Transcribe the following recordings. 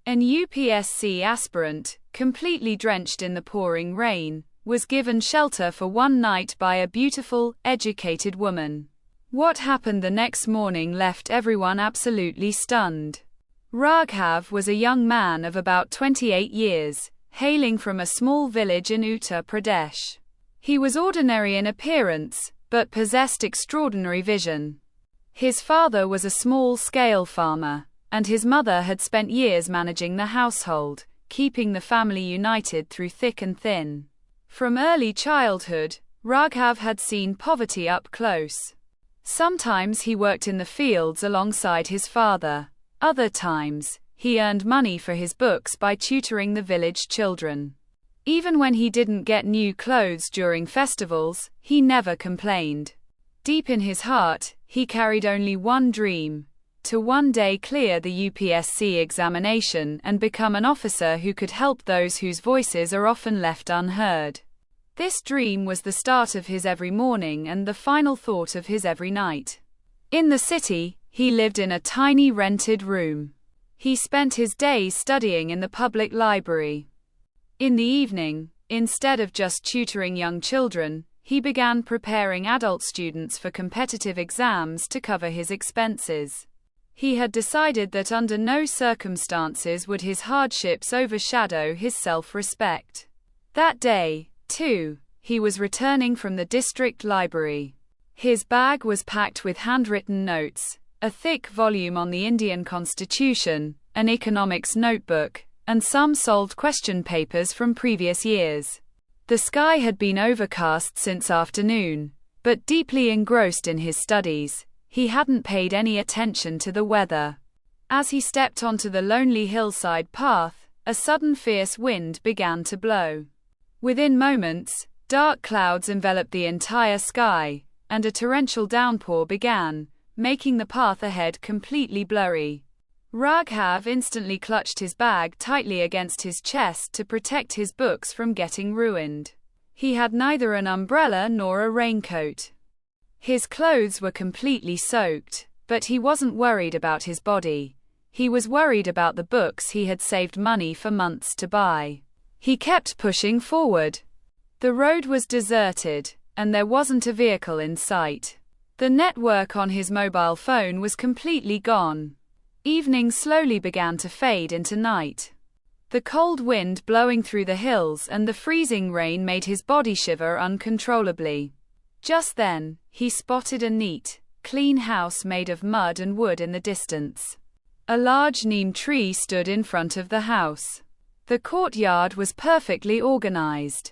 An UPSC aspirant, completely drenched in the pouring rain, was given shelter for one night by a beautiful, educated woman. What happened the next morning left everyone absolutely stunned. Raghav was a young man of about 28 years, hailing from a small village in Uttar Pradesh. He was ordinary in appearance, but possessed extraordinary vision. His father was a small-scale farmer, and his mother had spent years managing the household, keeping the family united through thick and thin. From early childhood, Raghav had seen poverty up close. Sometimes he worked in the fields alongside his father. Other times, he earned money for his books by tutoring the village children. Even when he didn't get new clothes during festivals, he never complained. Deep in his heart, he carried only one dream: to one day clear the UPSC examination and become an officer who could help those whose voices are often left unheard. This dream was the start of his every morning and the final thought of his every night. In the city, he lived in a tiny rented room. He spent his days studying in the public library. In the evening, instead of just tutoring young children, he began preparing adult students for competitive exams to cover his expenses. He had decided that under no circumstances would his hardships overshadow his self-respect. That day, too, he was returning from the district library. His bag was packed with handwritten notes, a thick volume on the Indian Constitution, an economics notebook, and some solved question papers from previous years. The sky had been overcast since afternoon, but deeply engrossed in his studies, he hadn't paid any attention to the weather. As he stepped onto the lonely hillside path, a sudden fierce wind began to blow. Within moments, dark clouds enveloped the entire sky, and a torrential downpour began, making the path ahead completely blurry. Raghav instantly clutched his bag tightly against his chest to protect his books from getting ruined. He had neither an umbrella nor a raincoat. His clothes were completely soaked, but he wasn't worried about his body. He was worried about the books he had saved money for months to buy. He kept pushing forward. The road was deserted, and there wasn't a vehicle in sight. The network on his mobile phone was completely gone. Evening slowly began to fade into night. The cold wind blowing through the hills and the freezing rain made his body shiver uncontrollably. Just then, he spotted a neat, clean house made of mud and wood in the distance. A large neem tree stood in front of the house. The courtyard was perfectly organized.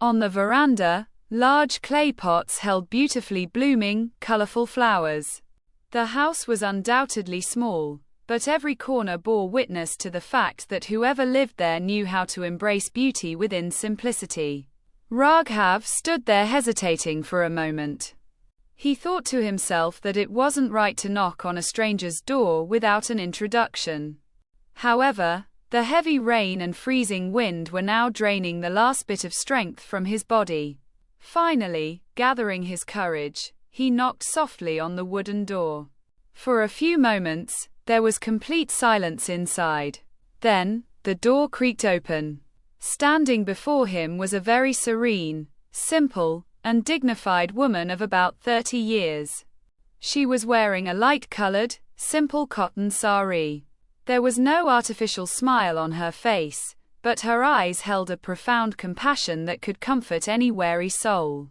On the veranda, large clay pots held beautifully blooming, colorful flowers. The house was undoubtedly small, but every corner bore witness to the fact that whoever lived there knew how to embrace beauty within simplicity. Raghav stood there hesitating for a moment. He thought to himself that it wasn't right to knock on a stranger's door without an introduction. However, the heavy rain and freezing wind were now draining the last bit of strength from his body. Finally, gathering his courage, he knocked softly on the wooden door. For a few moments, there was complete silence inside. Then, the door creaked open. Standing before him was a very serene, simple, and dignified woman of about 30 years. She was wearing a light-colored, simple cotton sari. There was no artificial smile on her face, but her eyes held a profound compassion that could comfort any weary soul.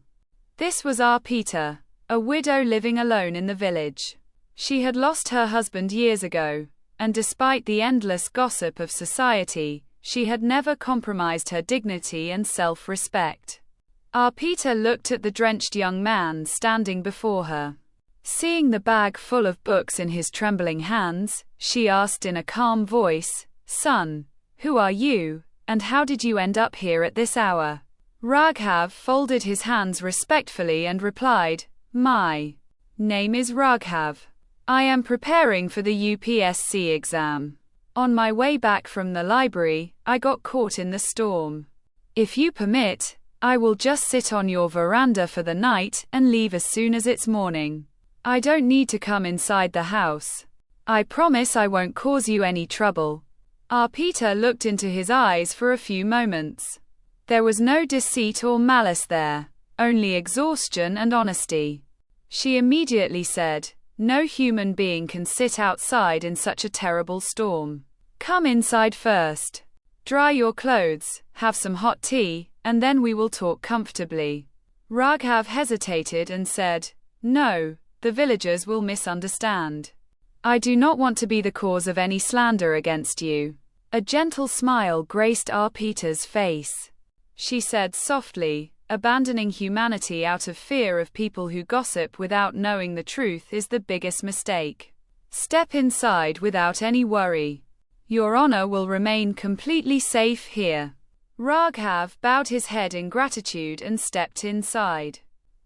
This was Arpita, a widow living alone in the village. She had lost her husband years ago, and despite the endless gossip of society, she had never compromised her dignity and self-respect. Arpita looked at the drenched young man standing before her. Seeing the bag full of books in his trembling hands, she asked in a calm voice, "Son, who are you, and how did you end up here at this hour?" Raghav folded his hands respectfully and replied, "My name is Raghav. I am preparing for the UPSC exam. On my way back from the library, I got caught in the storm. If you permit, I will just sit on your veranda for the night and leave as soon as it's morning. I don't need to come inside the house. I promise I won't cause you any trouble." Arpita looked into his eyes for a few moments. There was no deceit or malice there, only exhaustion and honesty. She immediately said, "No human being can sit outside in such a terrible storm. Come inside first. Dry your clothes, have some hot tea, and then we will talk comfortably." Raghav hesitated and said, "No, the villagers will misunderstand. I do not want to be the cause of any slander against you." A gentle smile graced Arpita's face. She said softly, "Abandoning humanity out of fear of people who gossip without knowing the truth is the biggest mistake. Step inside without any worry. Your honor will remain completely safe here." Raghav bowed his head in gratitude and stepped inside.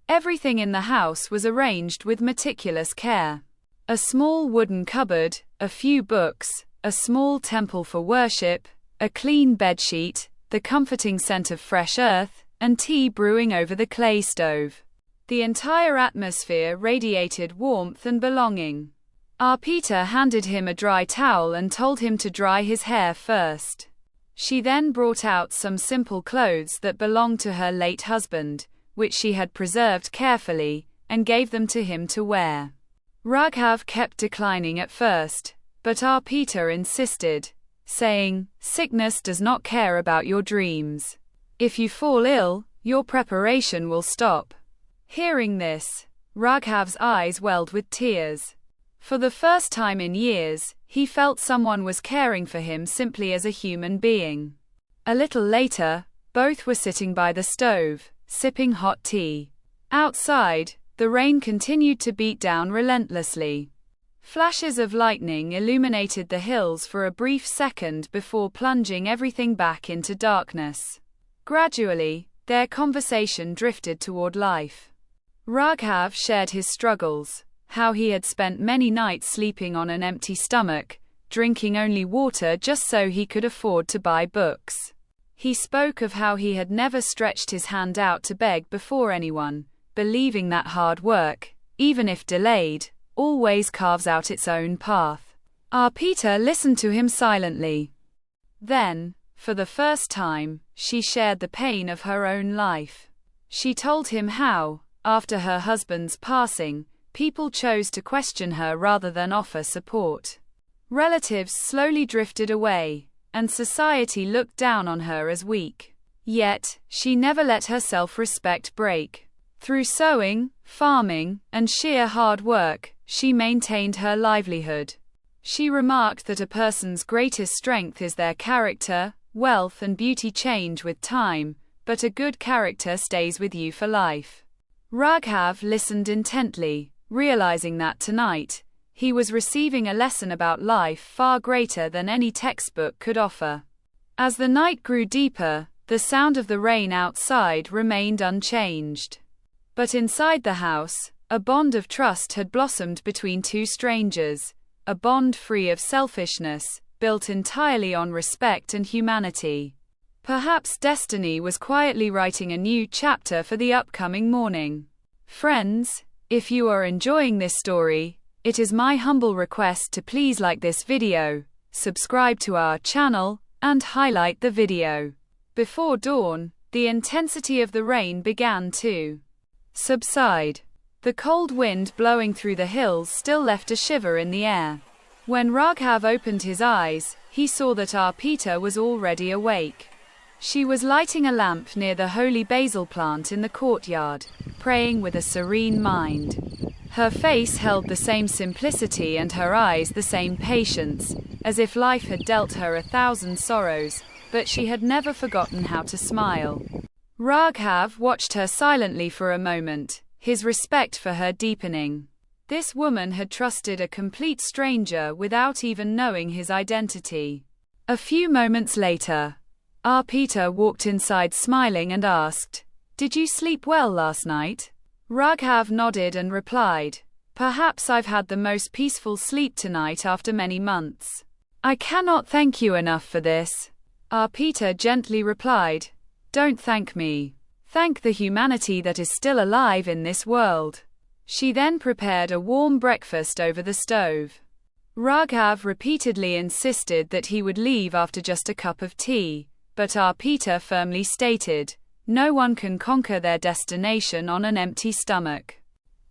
Everything in the house was arranged with meticulous care. A small wooden cupboard, a few books, a small temple for worship, a clean bedsheet, the comforting scent of fresh earth, and tea brewing over the clay stove. The entire atmosphere radiated warmth and belonging. Arpita handed him a dry towel and told him to dry his hair first. She then brought out some simple clothes that belonged to her late husband, which she had preserved carefully, and gave them to him to wear. Raghav kept declining at first, but Arpita insisted, saying, "Sickness does not care about your dreams. If you fall ill, your preparation will stop." Hearing this, Raghav's eyes welled with tears. For the first time in years, he felt someone was caring for him simply as a human being. A little later, both were sitting by the stove, sipping hot tea. Outside, the rain continued to beat down relentlessly. Flashes of lightning illuminated the hills for a brief second before plunging everything back into darkness. Gradually, their conversation drifted toward life. Raghav shared his struggles, how he had spent many nights sleeping on an empty stomach, drinking only water just so he could afford to buy books. He spoke of how he had never stretched his hand out to beg before anyone, believing that hard work, even if delayed, always carves out its own path. Arpita listened to him silently. Then, for the first time, she shared the pain of her own life. She told him how, after her husband's passing, people chose to question her rather than offer support. Relatives slowly drifted away, and society looked down on her as weak. Yet, she never let her self-respect break. Through sewing, farming, and sheer hard work, she maintained her livelihood. She remarked that a person's greatest strength is their character. Wealth and beauty change with time, but a good character stays with you for life. Raghav listened intently, realizing that tonight, he was receiving a lesson about life far greater than any textbook could offer. As the night grew deeper, the sound of the rain outside remained unchanged. But inside the house, a bond of trust had blossomed between two strangers, a bond free of selfishness, built entirely on respect and humanity. Perhaps destiny was quietly writing a new chapter for the upcoming morning. Friends, if you are enjoying this story, it is my humble request to please like this video, subscribe to our channel, and highlight the video. Before dawn, the intensity of the rain began to subside. The cold wind blowing through the hills still left a shiver in the air. When Raghav opened his eyes, he saw that Arpita was already awake. She was lighting a lamp near the holy basil plant in the courtyard, praying with a serene mind. Her face held the same simplicity and her eyes the same patience, as if life had dealt her 1,000 sorrows, but she had never forgotten how to smile. Raghav watched her silently for a moment, his respect for her deepening. This woman had trusted a complete stranger without even knowing his identity. A few moments later, Arpita walked inside smiling and asked, "Did you sleep well last night?" Raghav nodded and replied, "Perhaps I've had the most peaceful sleep tonight after many months." "I cannot thank you enough for this," Arpita gently replied. "Don't thank me. Thank the humanity that is still alive in this world." She then prepared a warm breakfast over the stove. Raghav repeatedly insisted that he would leave after just a cup of tea, but our Peter firmly stated, no one can conquer their destination on an empty stomach.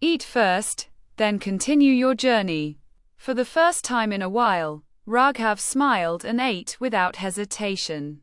Eat first, then continue your journey. For the first time in a while, Raghav smiled and ate without hesitation.